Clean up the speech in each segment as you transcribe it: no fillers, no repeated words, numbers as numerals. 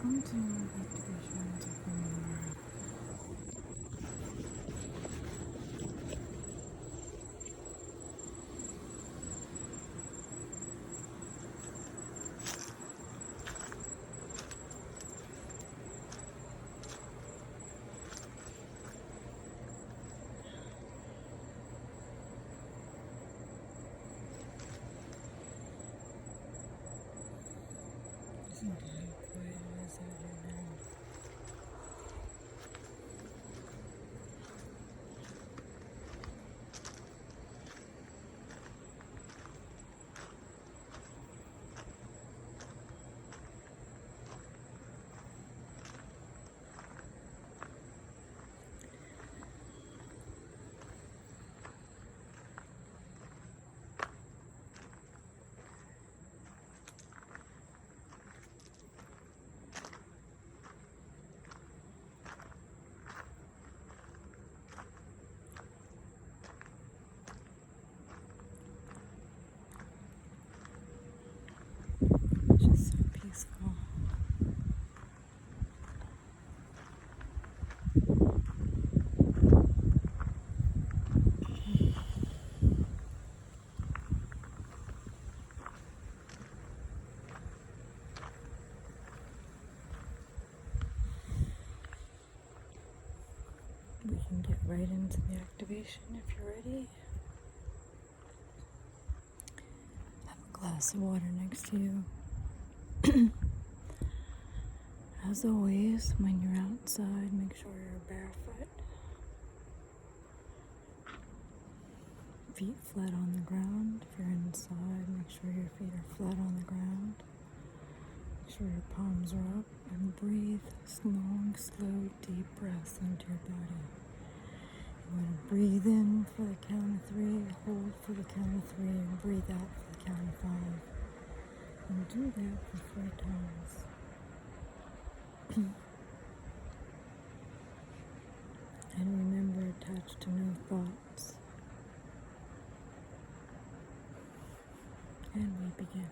onto activations of more. Isn't it how quiet it is out here now? It's just so peaceful. We can get right into the activation if you're ready. Have a glass of water next to you. As always, when you're outside, make sure you're barefoot. Feet flat on the ground. If you're inside, make sure your feet are flat on the ground. Make sure your palms are up and breathe long, slow, deep breaths into your body. You want to breathe in for the count of 3, hold for the count of 3, and breathe out for the count of 5. And do that for 4 times. And remember, attached to no thoughts. And we begin.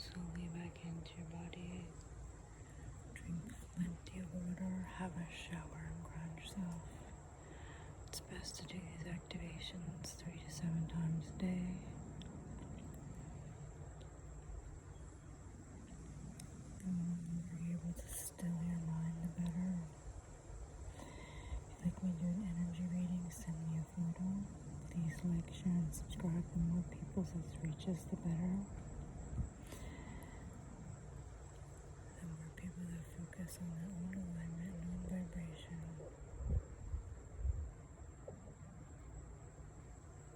slowly back into your body. Drink plenty of water, have a shower, and ground yourself. It's best to do these activations 3 to 7 times a day. The more you're able to still your mind, the better. If you'd like me to do an energy reading, send me a photo. Please like, share, and subscribe. The more people this reaches, the better. The more people that focus on their own alignment and own vibration,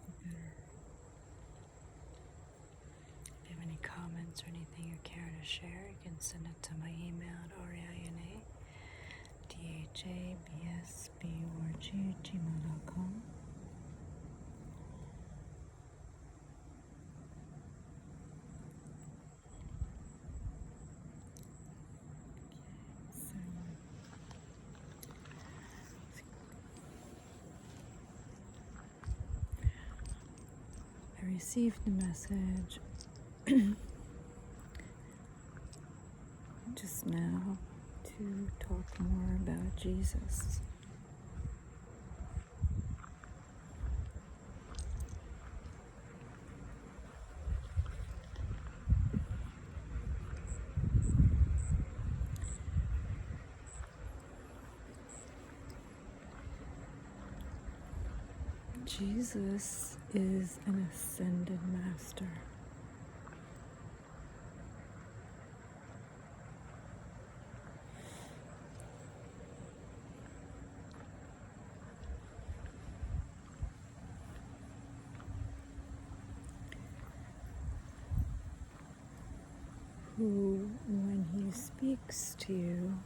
the better. If you have any comments or anything you care to share, you can send it to my email at rianadhabsborg@gmail.com. I received a message just now to talk more about Jesus. Jesus is an ascended master. Who, when he speaks to you,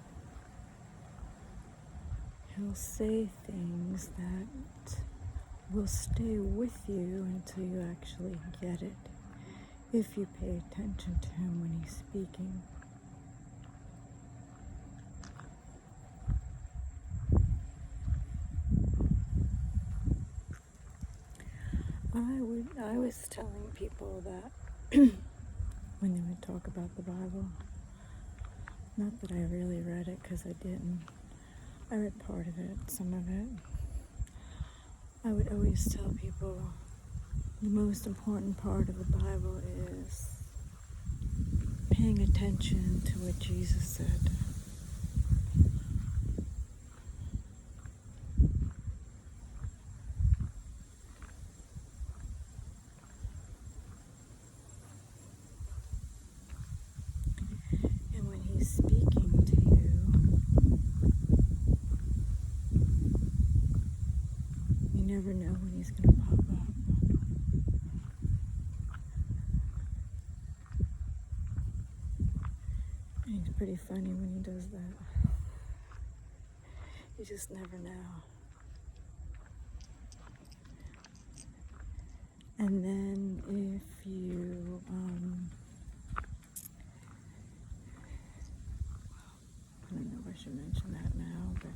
he'll say things that will stay with you until you actually get it, if you pay attention to him when he's speaking. I was telling people that when they would talk about the Bible, not that I really read it, because I didn't. I read part of it, some of it. I would always tell people the most important part of the Bible is paying attention to what Jesus said. And when he's speaking to you, you never know when he's going to pop up. And he's pretty funny when he does that. You just never know. And then if you, I don't know if I should mention that now, but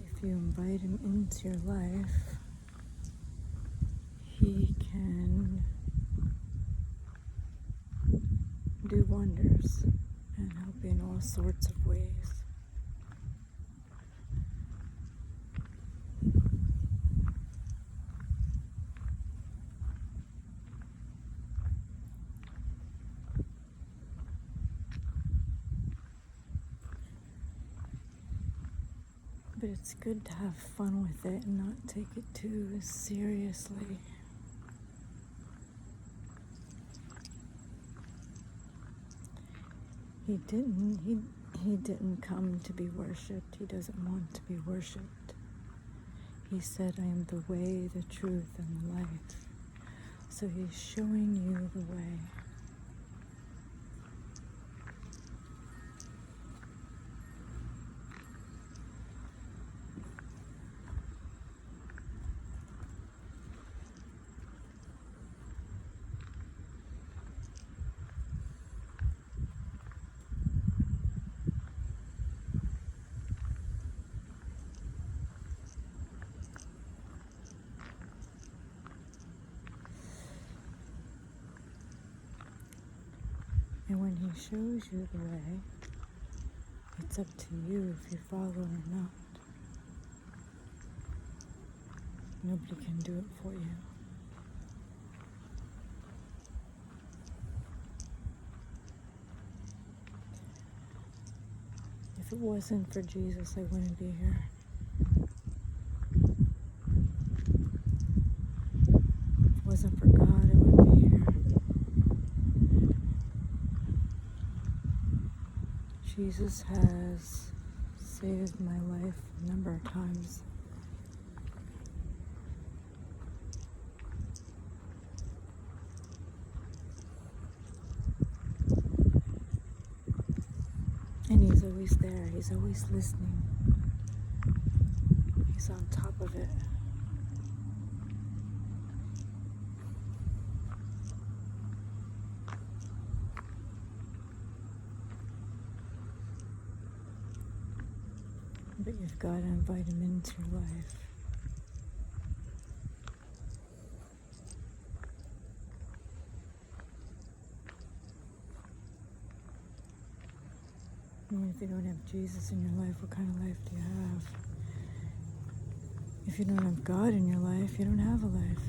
if you invite him into your life, he can do wonders and help you in all sorts of ways. But it's good to have fun with it and not take it too seriously. He didn't come to be worshipped. He doesn't want to be worshipped. He said, I am the way, the truth, and the life. So he's showing you the way. And when He shows you the way, it's up to you if you follow or not. Nobody can do it for you. If it wasn't for Jesus, I wouldn't be here. If it wasn't for God, I wouldn't be here. Jesus has saved my life a number of times. And He's always there. He's always listening. He's on top of it. But you've got to invite Him into your life. And if you don't have Jesus in your life, what kind of life do you have? If you don't have God in your life, you don't have a life.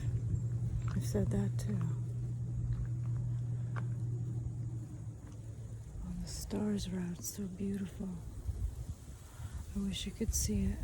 I've said that too. Oh, the stars are out, so beautiful. I wish you could see it.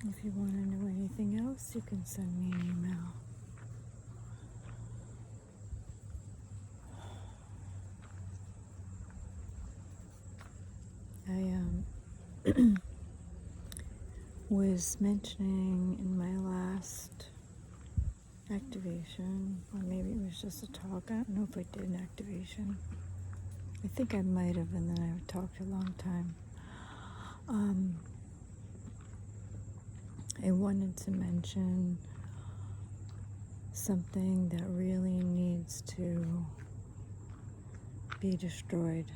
If you want to know anything else, you can send me an email. I was mentioning in my last activation, or maybe it was just a talk. I don't know if I did an activation. I think I might have, and then I talked a long time. I wanted to mention something that really needs to be destroyed,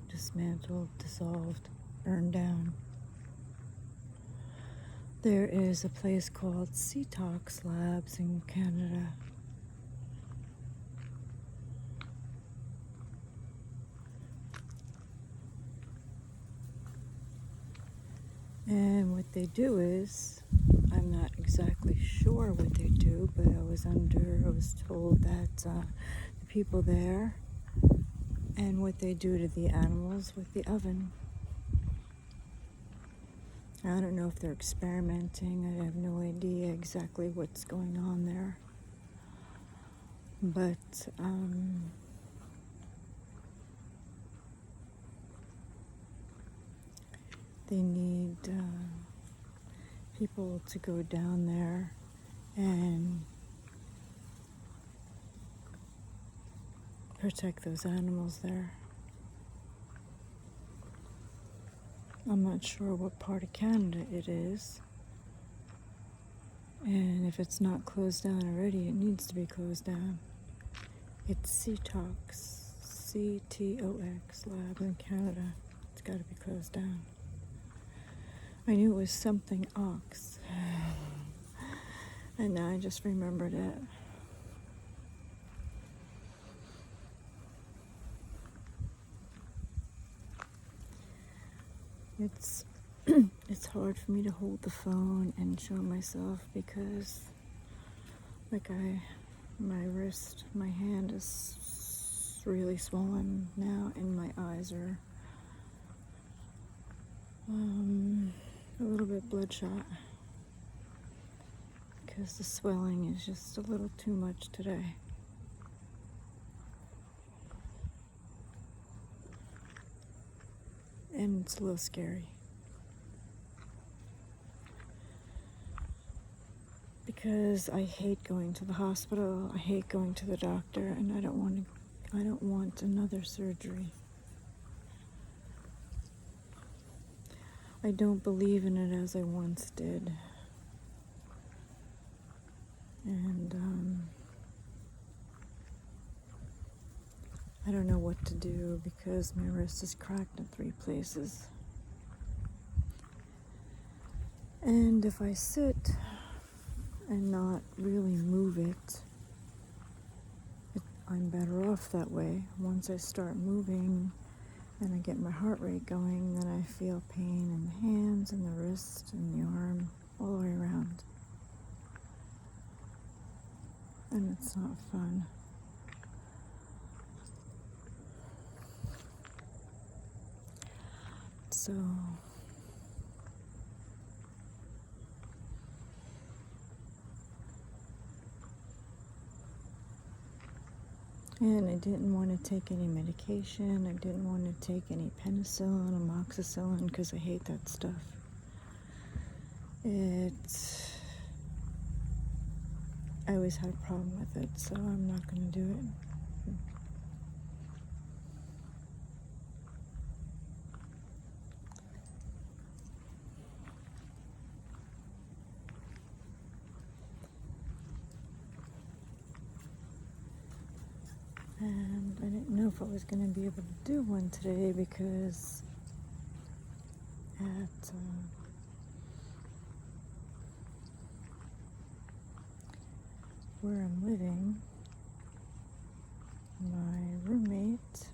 dismantled, dissolved, burned down. There is a place called Cetox Labs in Canada. And what they do is, I'm not exactly sure what they do, but I was told that the people there and what they do to the animals with the oven. I don't know if they're experimenting. I have no idea exactly what's going on there. But they need people to go down there and protect those animals there. I'm not sure what part of Canada it is. And if it's not closed down already, it needs to be closed down. It's Cetox, C-T-O-X Lab in Canada. It's got to be closed down. I knew it was something ox. And now I just remembered it. It's hard for me to hold the phone and show myself because my wrist, my hand is really swollen now, and my eyes are a little bit bloodshot because the swelling is just a little too much today. And it's a little scary. Because I hate going to the hospital, I hate going to the doctor, and I don't want another surgery. I don't believe in it as I once did. And I don't know what to do because my wrist is cracked in 3 places. And if I sit and not really move it, I'm better off that way. Once I start moving and I get my heart rate going, then I feel pain in the hands and the wrist and the arm, all the way around. And it's not fun. So and I didn't want to take any medication. I didn't want to take any penicillin, amoxicillin, because I hate that stuff. I always had a problem with it, so I'm not going to do it. And I didn't know if I was going to be able to do one today because at where I'm living, my roommate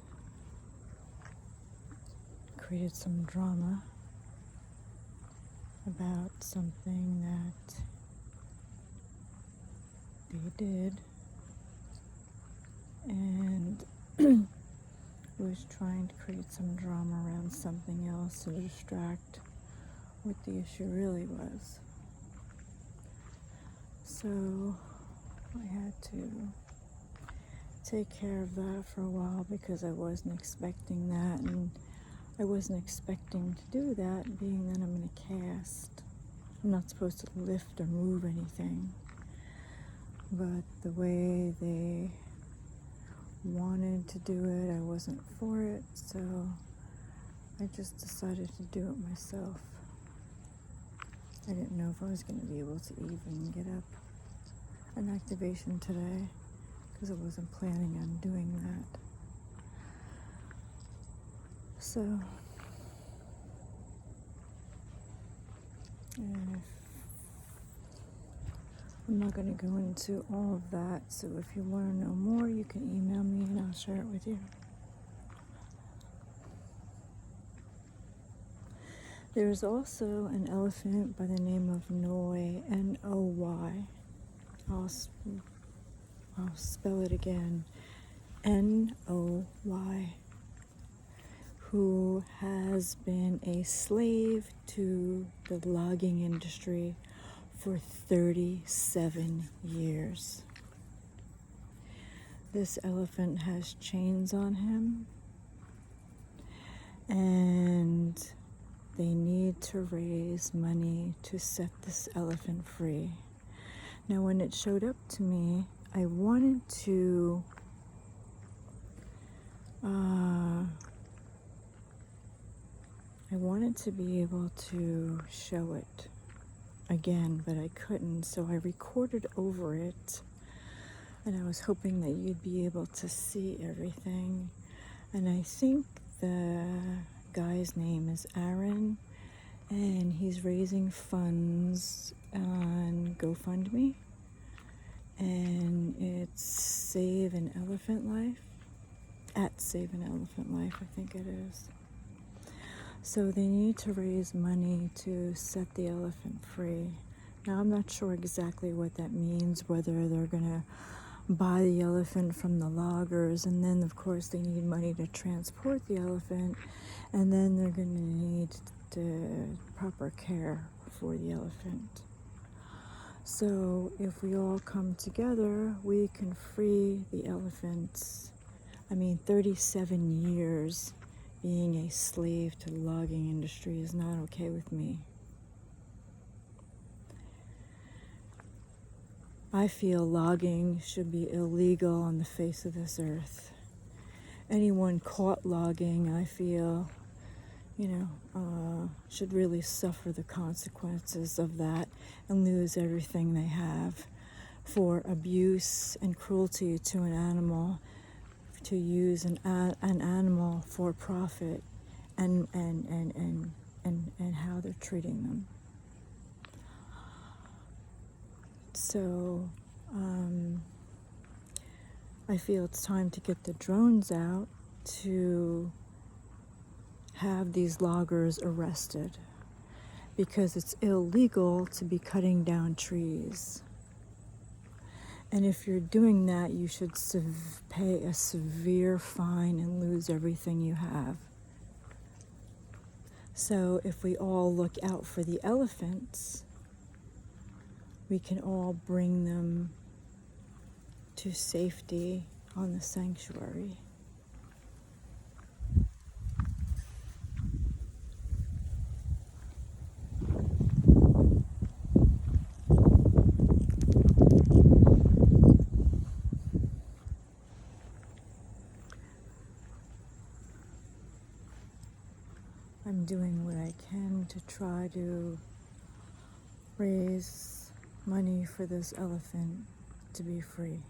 created some drama about something that they did, and was trying to create some drama around something else to distract what the issue really was. So I had to take care of that for a while because I wasn't expecting that, and I wasn't expecting to do that, being that I'm in a cast. I'm not supposed to lift or move anything, but the way they wanted to do it, I wasn't for it, so I just decided to do it myself. I didn't know if I was going to be able to even get up an activation today because I wasn't planning on doing that. So, I'm not going to go into all of that, so if you want to know more, you can email me and I'll share it with you. There's also an elephant by the name of Noi, N-O-Y. I'll spell it again, N-O-Y, who has been a slave to the logging industry for 37 years. This elephant has chains on him, and they need to raise money to set this elephant free. Now, when it showed up to me, I wanted to be able to show it again, but I couldn't, so I recorded over it, and I was hoping that you'd be able to see everything. And I think the guy's name is Aaron, and he's raising funds on GoFundMe, and it's Save an Elephant Life, at Save an Elephant Life, I think it is. So they need to raise money to set the elephant free. Now, I'm not sure exactly what that means, whether they're going to buy the elephant from the loggers, and then, of course, they need money to transport the elephant, and then they're going to need proper care for the elephant. So if we all come together, we can free the elephants. 37 years being a slave to the logging industry is not okay with me. I feel logging should be illegal on the face of this earth. Anyone caught logging, I feel, should really suffer the consequences of that and lose everything they have for abuse and cruelty to an animal, to use an animal for profit, and how they're treating them. So I feel it's time to get the drones out to have these loggers arrested, because it's illegal to be cutting down trees. And if you're doing that, you should pay a severe fine and lose everything you have. So if we all look out for the elephants, we can all bring them to safety on the sanctuary. I'm doing what I can to try to raise money for this elephant to be free.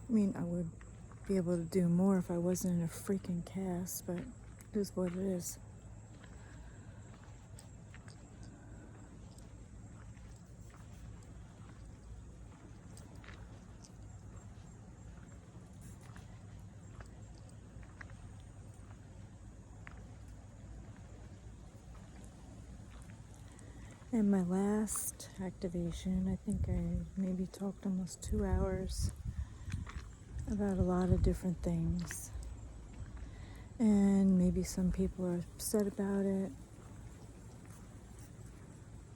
I mean, I would be able to do more if I wasn't in a freaking cast, but it is what it is. And my last activation, I think I maybe talked almost 2 hours about a lot of different things. And maybe some people are upset about it.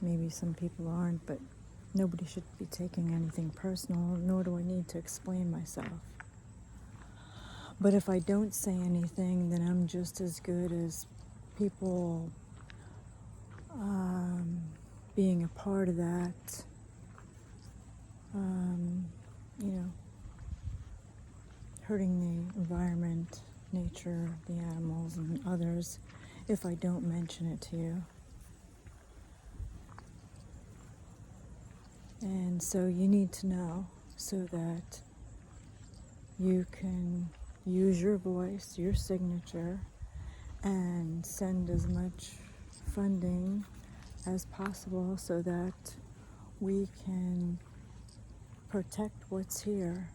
Maybe some people aren't, but nobody should be taking anything personal, nor do I need to explain myself. But if I don't say anything, then I'm just as good as people being a part of that, hurting the environment, nature, the animals, and others if I don't mention it to you. And so you need to know so that you can use your voice, your signature, and send as much funding as possible so that we can protect what's here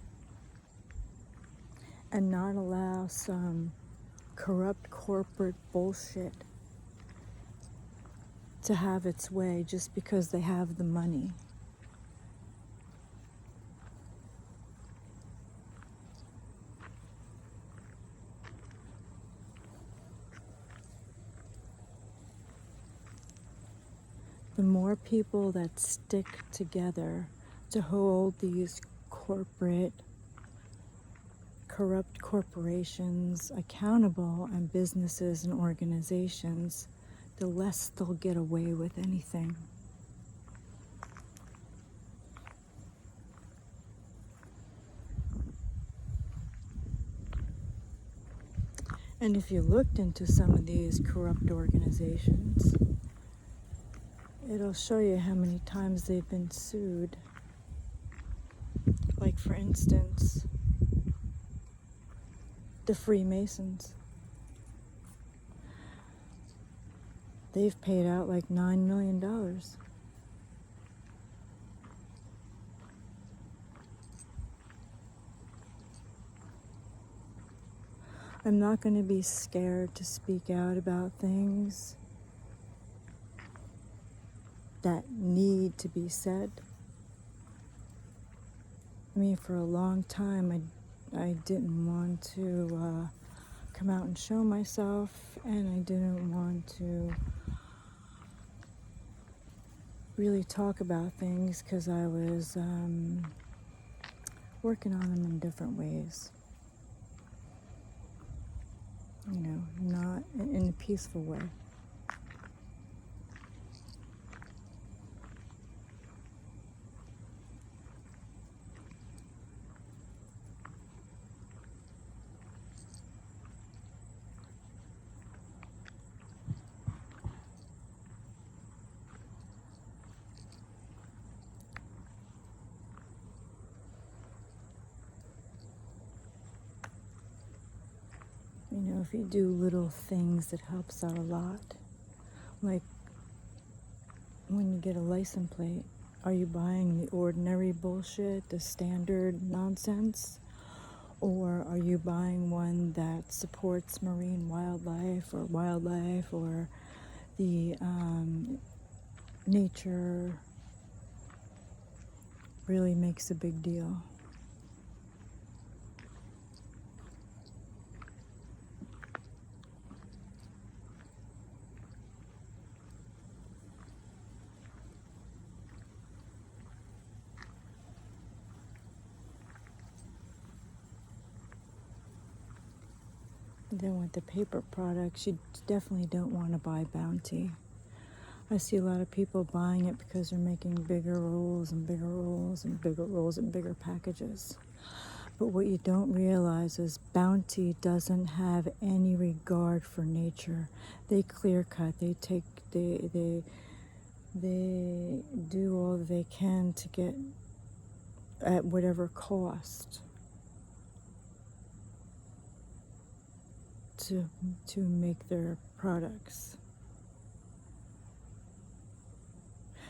and not allow some corrupt corporate bullshit to have its way just because they have the money. The more people that stick together to hold these corporate, corrupt corporations accountable, and businesses and organizations, the less they'll get away with anything. And if you looked into some of these corrupt organizations, it'll show you how many times they've been sued. Like, for instance, the Freemasons. They've paid out like $9 million. I'm not going to be scared to speak out about things that need to be said. I mean, for a long time, I didn't want to come out and show myself, and I didn't want to really talk about things because I was working on them in different ways. Not in a peaceful way. if you do little things, it helps out a lot. Like when you get a license plate, are you buying the ordinary bullshit, the standard nonsense? Or are you buying one that supports marine wildlife or the nature really makes a big deal? Then with the paper products, you definitely don't want to buy Bounty. I see a lot of people buying it because they're making bigger rolls and bigger rolls and bigger rolls and bigger packages. But what you don't realize is Bounty doesn't have any regard for nature. They clear cut. They do all that they can to get at whatever cost to make their products.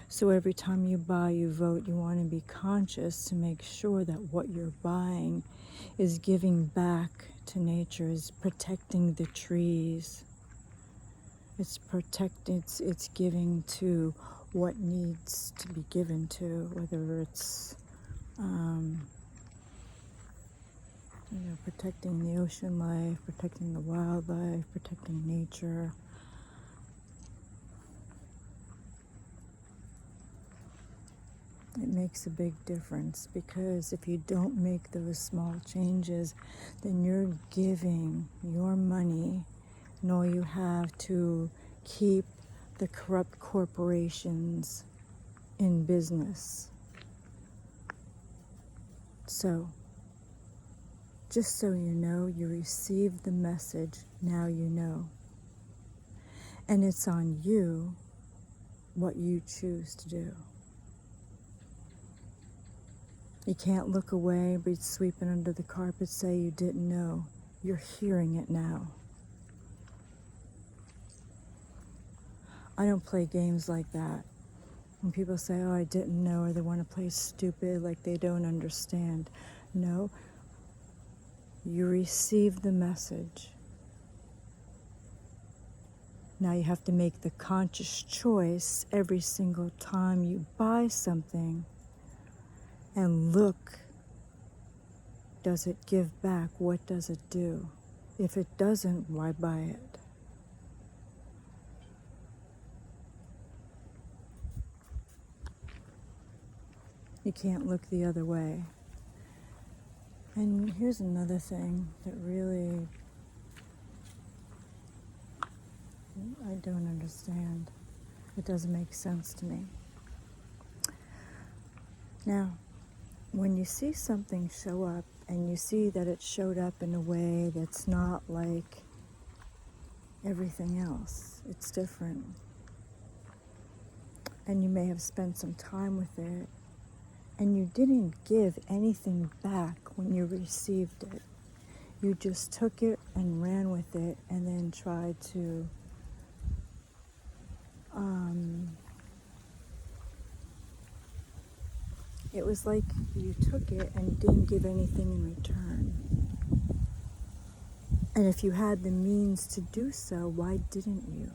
So every time you buy, you vote, you want to be conscious to make sure that what you're buying is giving back to nature, is protecting the trees. It's giving to what needs to be given to, whether it's protecting the ocean life, protecting the wildlife, protecting nature. It makes a big difference, because if you don't make those small changes, then you're giving your money and all you have to keep the corrupt corporations in business. So, just so you know, you received the message, now you know. And it's on you what you choose to do. You can't look away, be sweeping under the carpet, say you didn't know. You're hearing it now. I don't play games like that. When people say, oh, I didn't know, or they want to play stupid, like they don't understand. No, you received the message. Now you have to make the conscious choice every single time you buy something and look, does it give back? What does it do? If it doesn't, why buy it? You can't look the other way. And here's another thing that really I don't understand. It doesn't make sense to me. Now, when you see something show up and you see that it showed up in a way that's not like everything else, it's different, and you may have spent some time with it, and you didn't give anything back when you received it. You just took it and ran with it and then tried to it was like you took it and didn't give anything in return. And if you had the means to do so, why didn't you?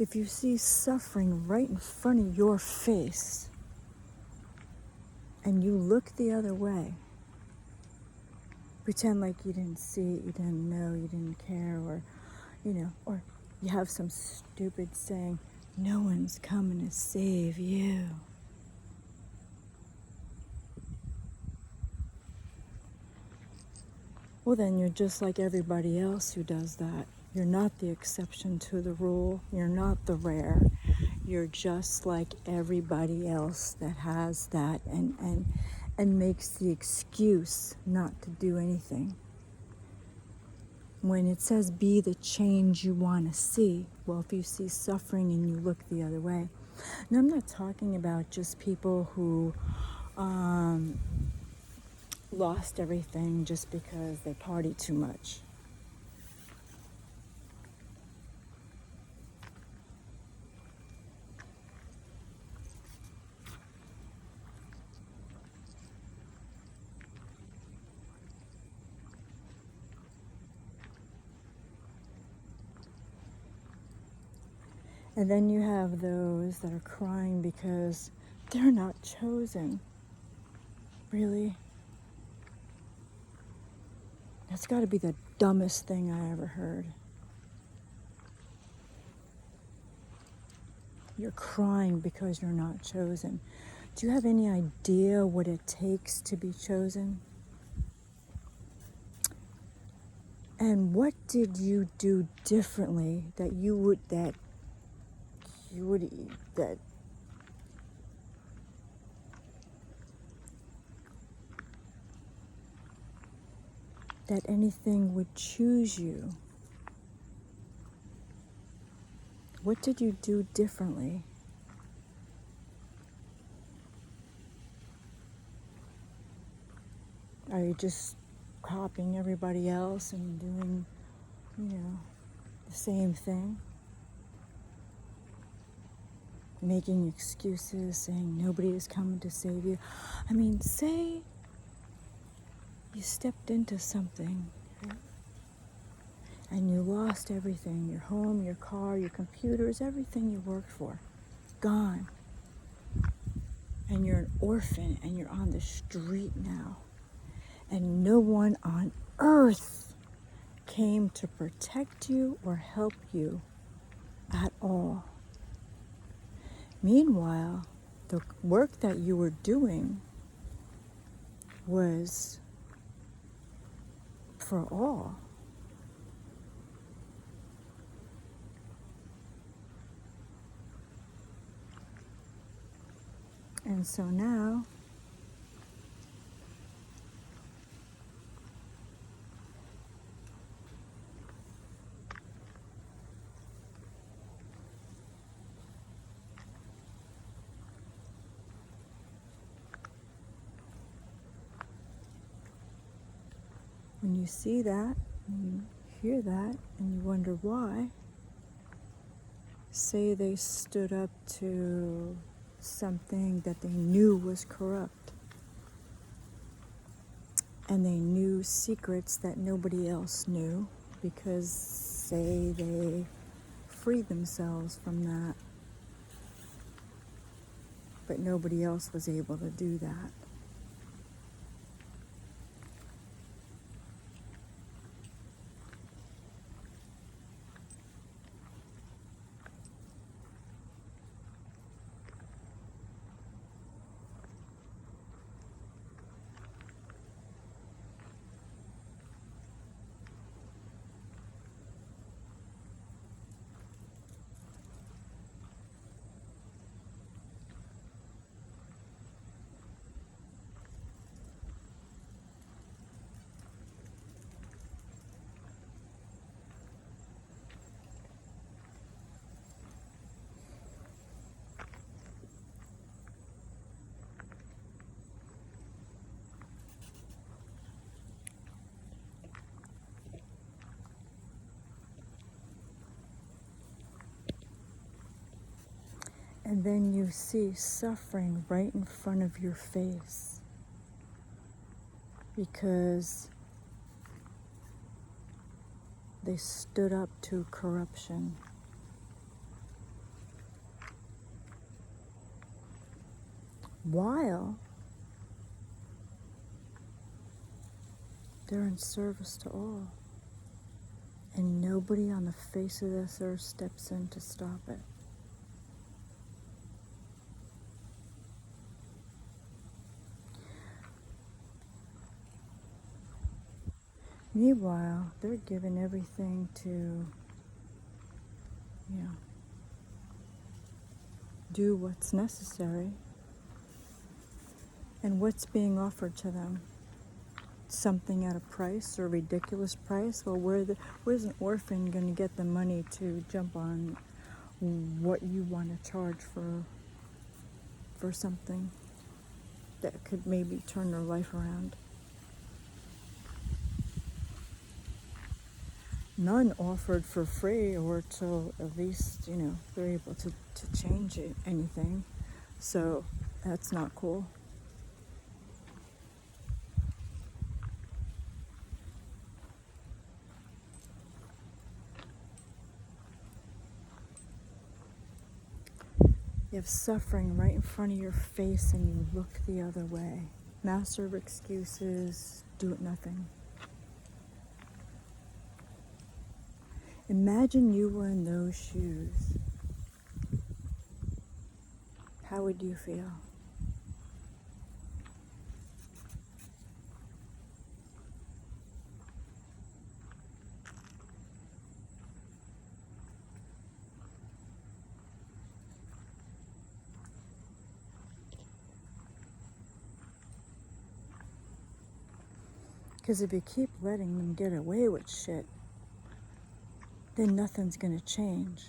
If you see suffering right in front of your face and you look the other way, pretend like you didn't see it, you didn't know, you didn't care, or you have some stupid saying, no one's coming to save you. Well, then you're just like everybody else who does that. You're not the exception to the rule. You're not the rare. You're just like everybody else that has that and makes the excuse not to do anything. When it says be the change you want to see, well, if you see suffering and you look the other way. Now, I'm not talking about just people who lost everything just because they party too much. And then you have those that are crying because they're not chosen. Really? That's got to be the dumbest thing I ever heard. You're crying because you're not chosen. Do you have any idea what it takes to be chosen? And what did you do differently that anything would choose you? What did you do differently? Are you just copying everybody else and doing, the same thing? Making excuses, saying nobody is coming to save you. I mean, say you stepped into something, right? And you lost everything, your home, your car, your computers, everything you worked for, gone. And you're an orphan and you're on the street now. And no one on earth came to protect you or help you at all. Meanwhile, the work that you were doing was for all. And so now, when you see that, and you hear that, and you wonder why, say they stood up to something that they knew was corrupt, and they knew secrets that nobody else knew, because say they freed themselves from that, but nobody else was able to do that. And then you see suffering right in front of your face, because they stood up to corruption. While they're in service to all. And nobody on the face of this earth steps in to stop it. Meanwhile, they're given everything to, do what's necessary. And what's being offered to them? Something at a price or a ridiculous price? Well, where's an orphan going to get the money to jump on what you want to charge for something that could maybe turn their life around? none offered for free or till at least, they're able to change anything. So that's not cool. You have suffering right in front of your face and you look the other way. Master of excuses, do it nothing. Imagine you were in those shoes. How would you feel? Because if you keep letting them get away with shit, then nothing's going to change.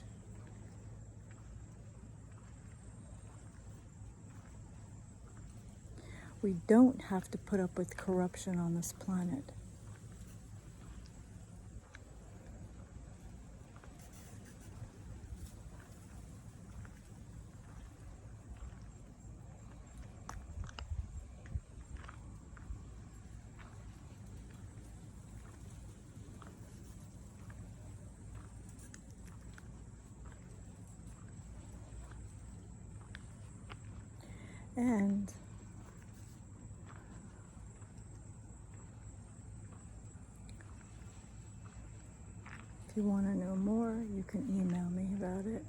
We don't have to put up with corruption on this planet. And if you want to know more, you can email me about it.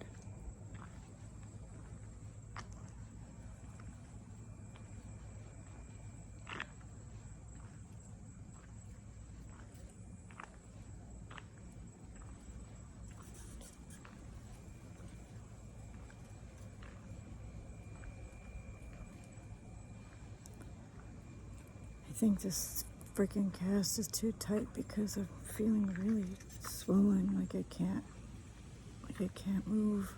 I think this freaking cast is too tight because I'm feeling really swollen, like I can't move.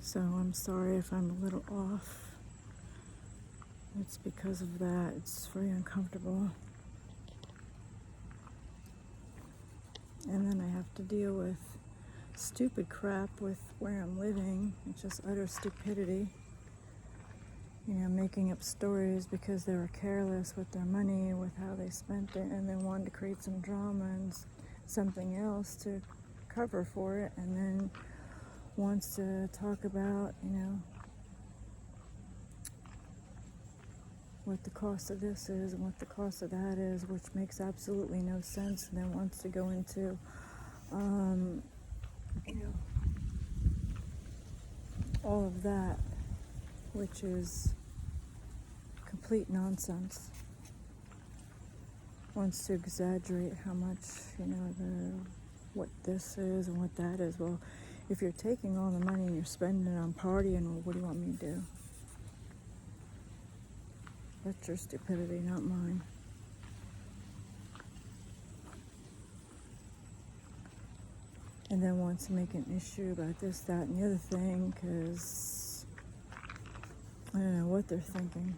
So I'm sorry if I'm a little off. It's because of that. It's very uncomfortable. And then I have to deal with stupid crap with where I'm living. It's just utter stupidity. Making up stories because they were careless with their money, with how they spent it, and then wanted to create some drama and something else to cover for it, and then wants to talk about, what the cost of this is and what the cost of that is, which makes absolutely no sense, and then wants to go into, all of that, which is complete nonsense. Wants to exaggerate how much, what this is and what that is. Well, if you're taking all the money and you're spending it on partying, well, what do you want me to do? That's your stupidity, not mine. And then wants to make an issue about this, that, and the other thing, because I don't know what they're thinking.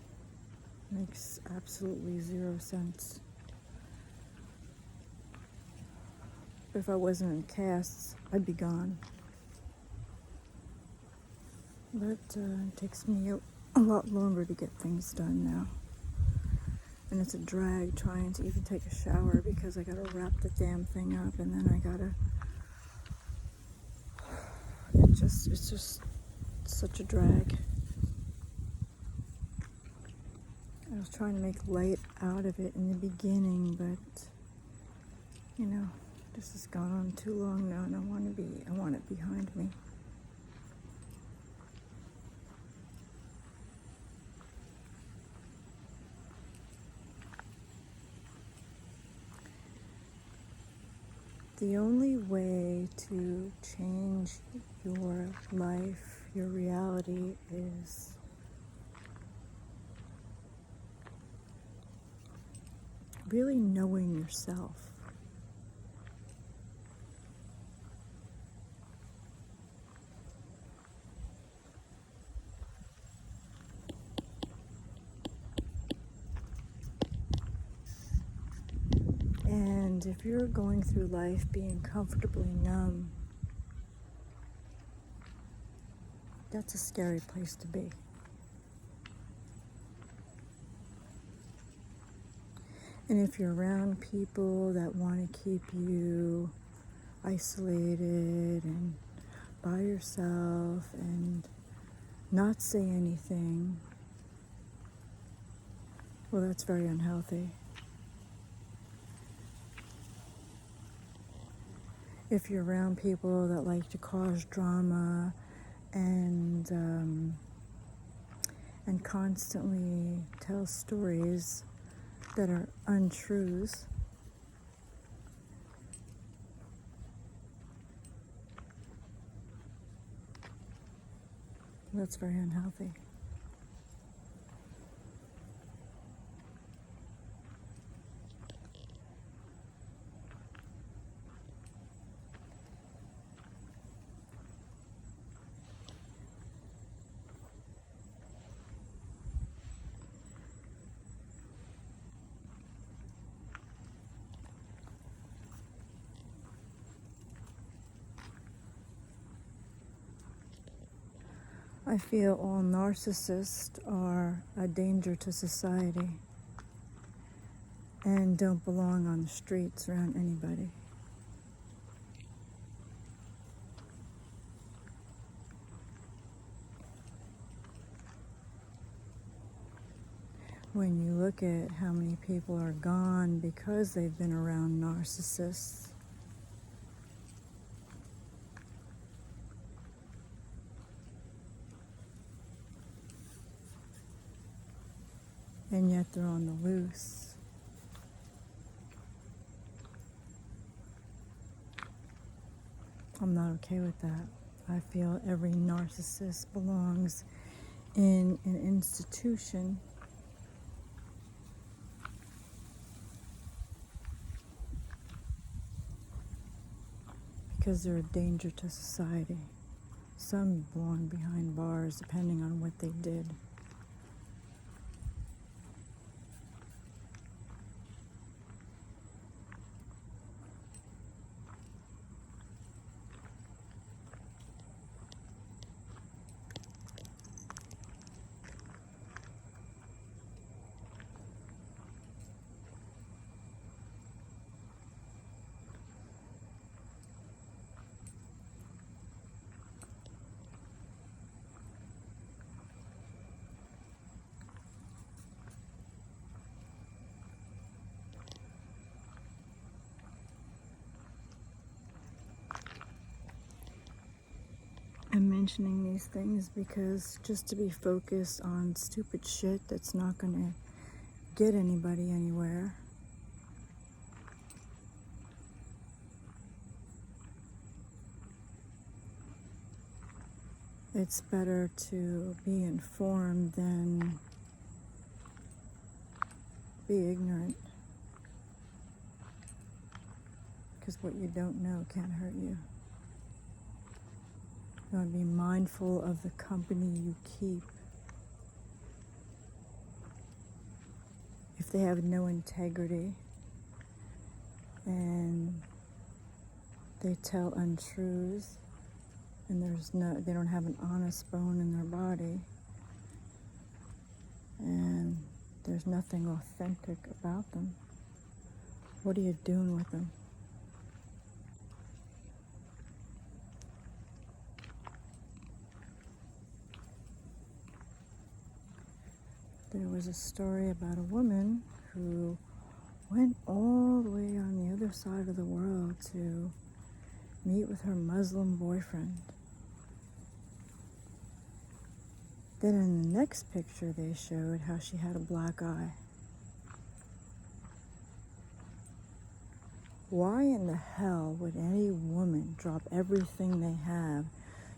Makes absolutely zero sense. If I wasn't in casts, I'd be gone. But it takes me a lot longer to get things done now. And it's a drag trying to even take a shower because I gotta wrap the damn thing up, and then I gotta... It's just such a drag. I was trying to make light out of it in the beginning, but this has gone on too long now, and I want it behind me. The only way to change your life, your reality, is really knowing yourself. And if you're going through life being comfortably numb, that's a scary place to be. And if you're around people that want to keep you isolated and by yourself and not say anything, well, that's very unhealthy. If you're around people that like to cause drama and constantly tell stories that are untruths, that's very unhealthy. I feel all narcissists are a danger to society and don't belong on the streets around anybody. When you look at how many people are gone because they've been around narcissists, and yet they're on the loose. I'm not okay with that. I feel every narcissist belongs in an institution because they're a danger to society. Some belong behind bars depending on what they did. I'm mentioning these things because just to be focused on stupid shit that's not going to get anybody anywhere, it's better to be informed than be ignorant. Because what you don't know can't hurt you. You want to be mindful of the company you keep. If they have no integrity and they tell untruths and they don't have an honest bone in their body and there's nothing authentic about them, what are you doing with them? There was a story about a woman who went all the way on the other side of the world to meet with her Muslim boyfriend. Then in the next picture they showed how she had a black eye. Why in the hell would any woman drop everything they have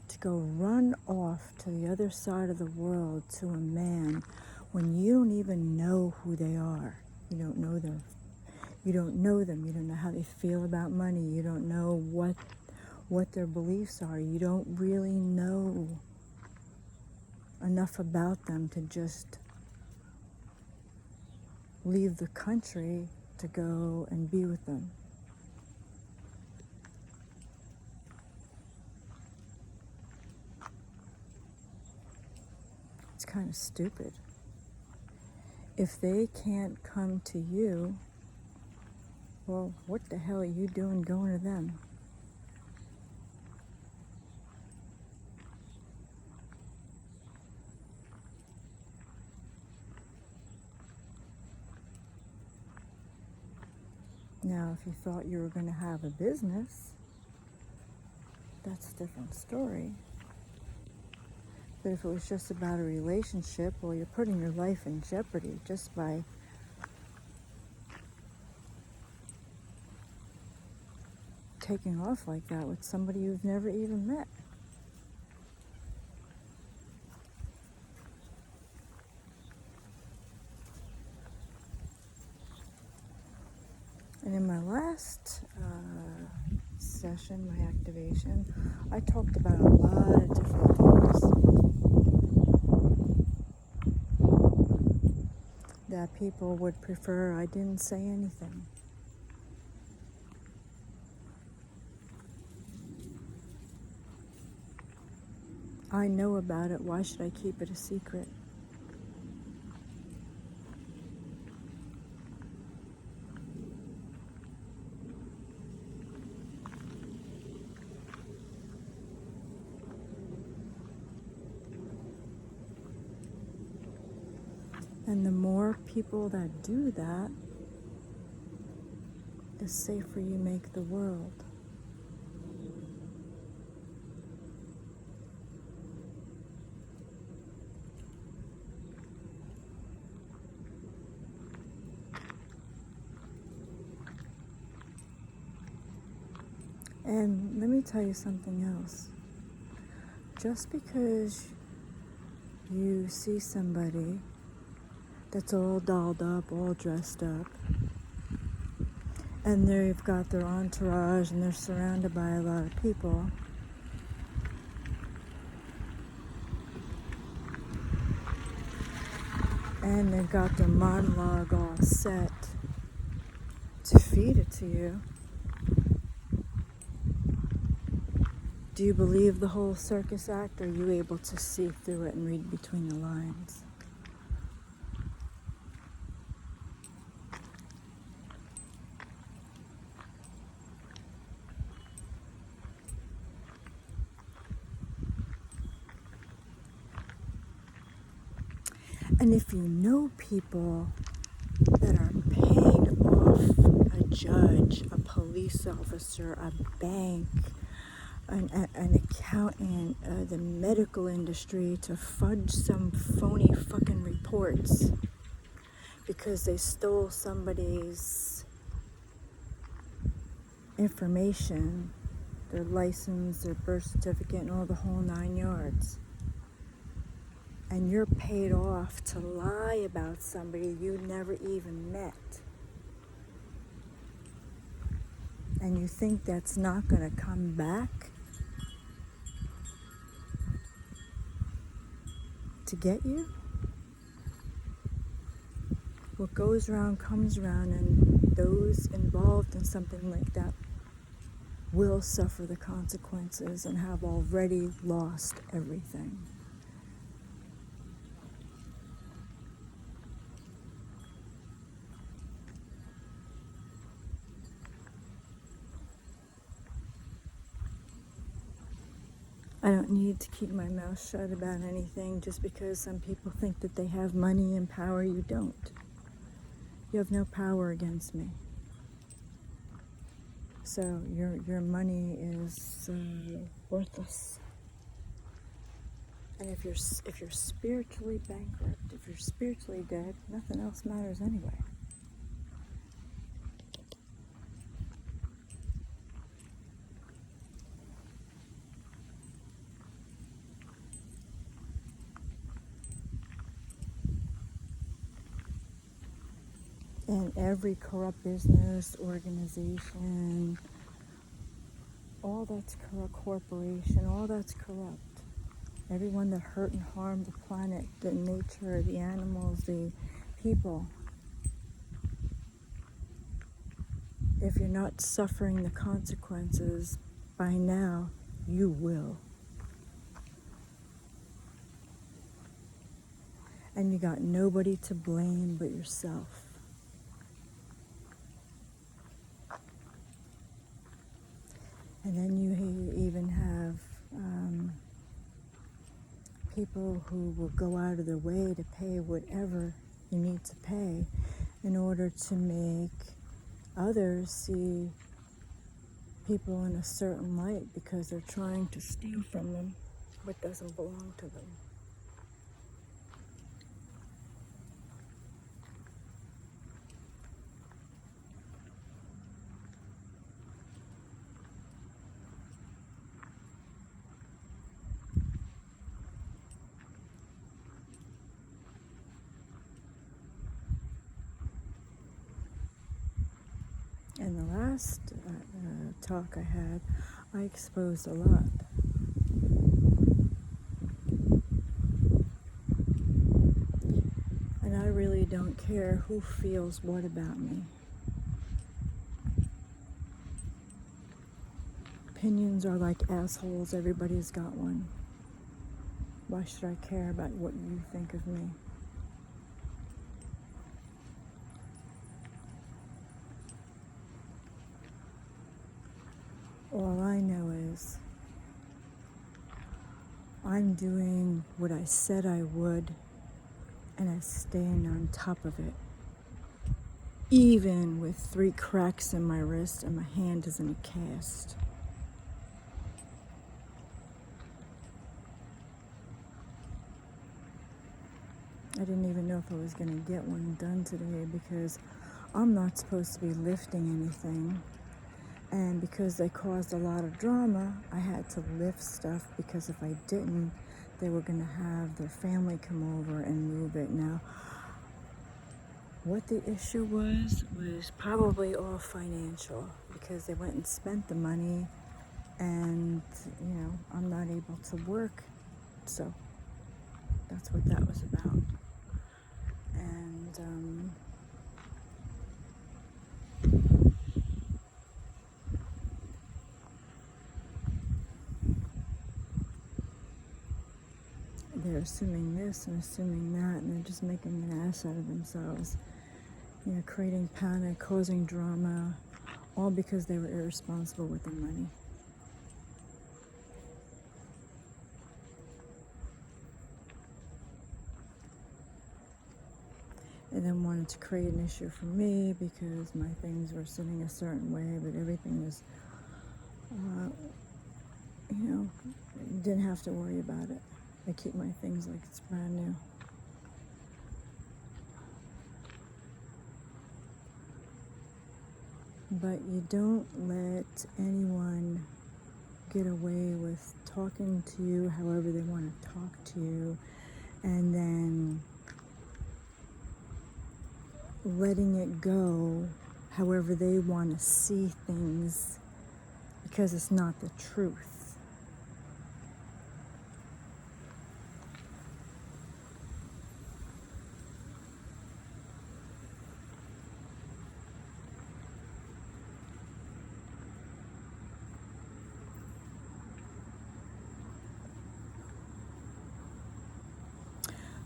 to go run off to the other side of the world to a man when you don't even know who they are? You don't know them. You don't know them. You don't know how they feel about money. You don't know what their beliefs are. You don't really know enough about them to just leave the country to go and be with them. It's kind of stupid. If they can't come to you, well, what the hell are you doing going to them? Now, if you thought you were going to have a business, that's a different story. But if it was just about a relationship, well, you're putting your life in jeopardy just by taking off like that with somebody you've never even met. And in my last session, my activation, I talked about a lot of different things that people would prefer I didn't say anything. I know about it. Why should I keep it a secret? And the more people that do that, the safer you make the world. And let me tell you something else. Just because you see somebody that's all dolled up, all dressed up, and they've got their entourage and they're surrounded by a lot of people, and they've got their monologue all set to feed it to you, do you believe the whole circus act, or are you able to see through it and read between the lines? And if you know people that are paying off a judge, a police officer, a bank, an accountant, the medical industry to fudge some phony fucking reports because they stole somebody's information, their license, their birth certificate, and all the whole 9 yards. And you're paid off to lie about somebody you never even met. And you think that's not going to come back to get you? What goes around comes around, and those involved in something like that will suffer the consequences and have already lost everything. I don't need to keep my mouth shut about anything just because some people think that they have money and power. You don't. You have no power against me. So your money is worthless. And if you're spiritually bankrupt, if you're spiritually dead, nothing else matters anyway. And every corrupt business, organization, all that's corrupt, corporation, all that's corrupt. Everyone that hurt and harmed the planet, the nature, the animals, the people. If you're not suffering the consequences by now, you will. and you got nobody to blame but yourself. And then you even have people who will go out of their way to pay whatever you need to pay in order to make others see people in a certain light because they're trying to steal from them what doesn't belong to them. And the last talk I had, I exposed a lot. And I really don't care who feels what about me. Opinions are like assholes, everybody's got one. Why should I care about what you think of me? All I know is I'm doing what I said I would, and I'm staying on top of it. Even with 3 cracks in my wrist and my hand is in a cast. I didn't even know if I was going to get one done today because I'm not supposed to be lifting anything. And because they caused a lot of drama, I had to lift stuff because if I didn't, they were going to have their family come over and move it. Now, what the issue was probably all financial because they went and spent the money and, I'm not able to work. So that's what that was about. And they're assuming this and assuming that, and they're just making an ass out of themselves. Creating panic, causing drama, all because they were irresponsible with their money. And then wanted to create an issue for me because my things were sitting a certain way, but everything was, didn't have to worry about it. I keep my things like it's brand new. But you don't let anyone get away with talking to you however they want to talk to you, and then letting it go however they want to see things because it's not the truth.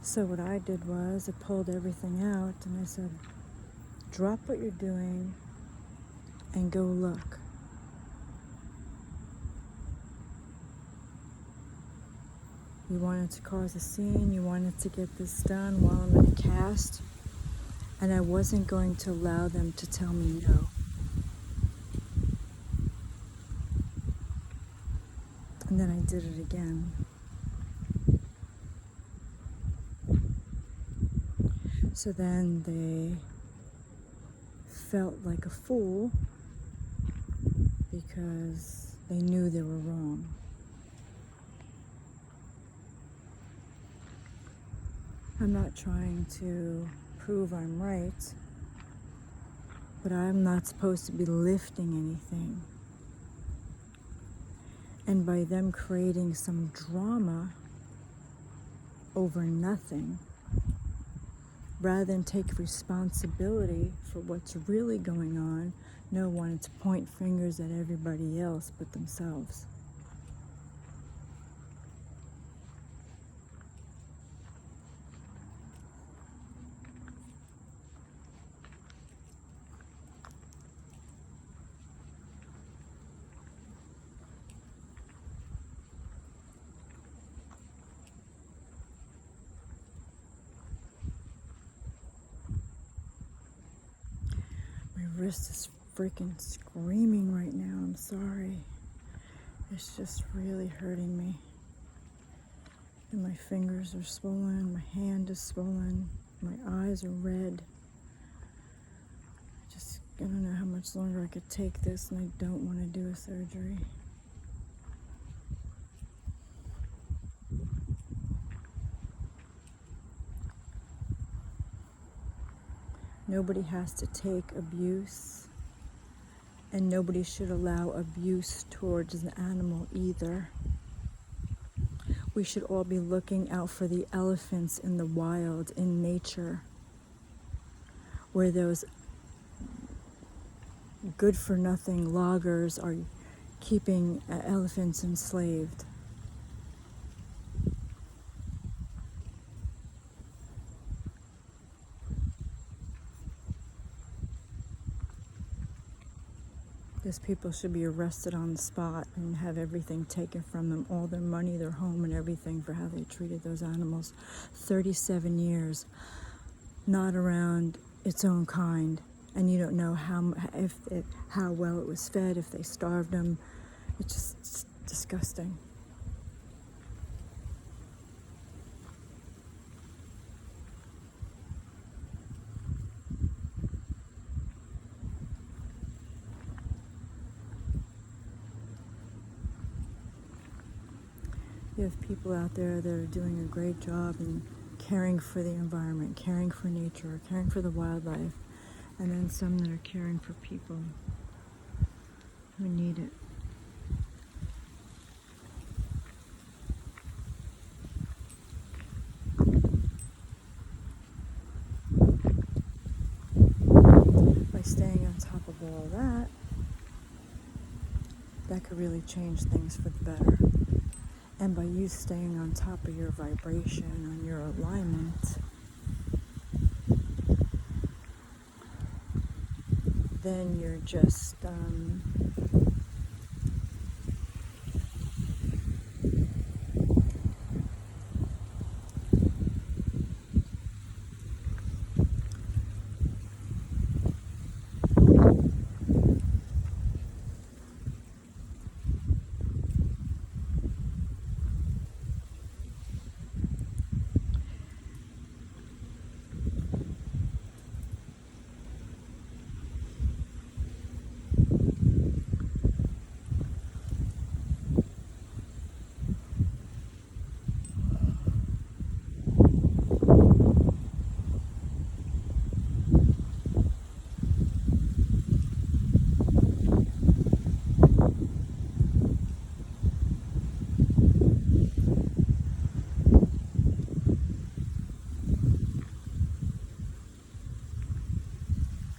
So what I did was I pulled everything out and I said, drop what you're doing and go look. You wanted to cause a scene, you wanted to get this done while I'm in a cast, and I wasn't going to allow them to tell me no. And then I did it again. So then they felt like a fool because they knew they were wrong. I'm not trying to prove I'm right, but I'm not supposed to be lifting anything. And by them creating some drama over nothing, rather than take responsibility for what's really going on, no one to point fingers at everybody else but themselves. wrist is freaking screaming right now. I'm sorry. It's just really hurting me. And my fingers are swollen, my hand is swollen, my eyes are red. I don't know how much longer I could take this, and I don't want to do a surgery. Nobody has to take abuse, and nobody should allow abuse towards an animal either. We should all be looking out for the elephants in the wild, in nature, where those good-for-nothing loggers are keeping elephants enslaved. These people should be arrested on the spot and have everything taken from them, all their money, their home, and everything for how they treated those animals. 37 years, not around its own kind. And you don't know how well it was fed, if they starved them. It's just disgusting. You have people out there that are doing a great job in caring for the environment, caring for nature, caring for the wildlife, and then some that are caring for people who need it. By staying on top of all that could really change things for the better. And by you staying on top of your vibration, on your alignment, then you're just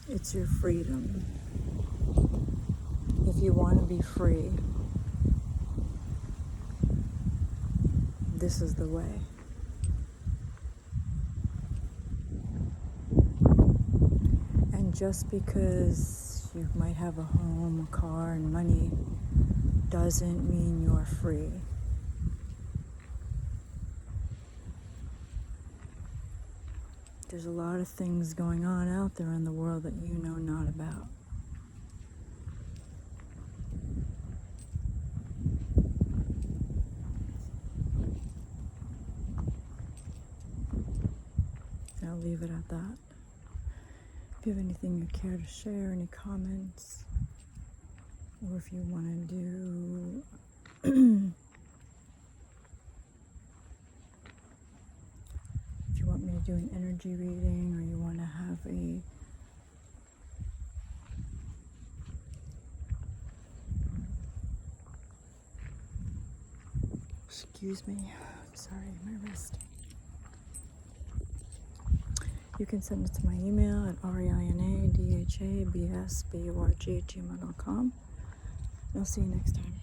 it's your freedom. If you want to be free, this is the way. And just because you might have a home, a car, and money doesn't mean you're free. There's a lot of things going on out there in the world that you know not about. I'll leave it at that. If you have anything you care to share, any comments, or if you want to do if you want me to do an energy reading, or you want to have a excuse me, I'm sorry, my wrist. You can send it to my email at reinadhabsburg@gmail.com. And I'll see you next time.